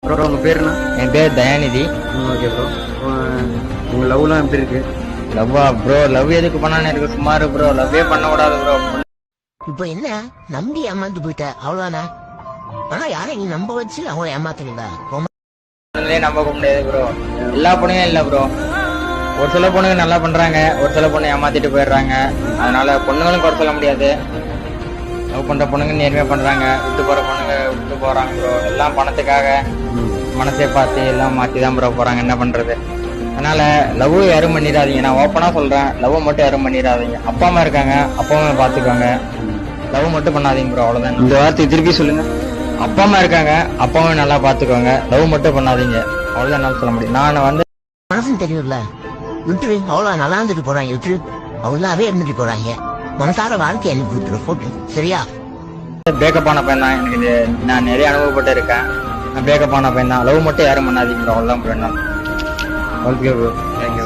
Bro உங்க பேர் என்ன? என் பேர் தயாநிதி. Okay bro. உங்க லவ்லாம் எப்படி இருக்கு? லவ்வா ப்ரோ? லவ் எதுக்கு பண்ணான்னு இருக்கு, சுமாரு ப்ரோ. லவ்வே பண்ண கூடாது ப்ரோ. இப்ப என்ன நம்பி ஏமாந்து போயிட்ட அவ்வளவுதானே. ஆனா யாரை நீ நம்ப வச்சு அவங்கள ஏமாத்துறீங்களா? நம்ப முடியாது ப்ரோ. எல்லா பொண்ணுங்க இல்ல ப்ரோ. ஒரு சில பொண்ணுங்க நல்லா பண்றாங்க, ஒரு சில பொண்ணு ஏமாத்திட்டு போயிடுறாங்க. அதனால பொண்ணுங்களும் குறை சொல்ல முடியாது. லவ் பண்ற பொண்ணுங்க நேர்மையா பண்றாங்க, விட்டு போற பொண்ணுங்க விட்டு போறாங்க ப்ரோ. எல்லாம் பணத்துக்காக மனசை பார்த்து எல்லாம் மாத்தி தான் ப்ரோ போறாங்க. என்ன பண்றது? அதனால லவ் யாரும் பண்ணிடாதீங்க. நான் ஓப்பனா சொல்றேன், லவ் மட்டும் யாரும் பண்ணிடாதீங்க. அப்பா அம்மா இருக்காங்க, அப்பா அம்மா பாத்துக்கோங்க. லவ் மட்டும் பண்ணாதீங்க ப்ரோ, அவ்வளவுதான். இந்த வார்த்தை திருப்பி சொல்லுங்க. அப்பா அம்மா இருக்காங்க, அப்பாவை நல்லா பாத்துக்கோங்க. லவ் மட்டும் பண்ணாதீங்க, அவ்வளவுதான் என்னால சொல்ல முடியும். நான் வந்து மனசுன்னு தெரியும்ல, விட்டுரு. அவ்வளவு நல்லா இருந்துட்டு போறாங்க, விட்டுரு. அவ்வளவே இருந்துட்டு போறாங்க. மனசார வாழ்க்கை எனக்கு விட்டுரு போட்டு, சரியா? பேக்கப் ஆன பையன் தான். எனக்கு நான் நிறைய அனுபவப்பட்டு இருக்கேன். நான் பேக்கப் ஆன பையன் தான். லவ் மட்டும் யாரும் பண்ணாதீங்க ப்ரோ, அவ்வளவுதான் ப்ரோ. என்ன ஓகே ப்ரோ, தேங்க்யூ.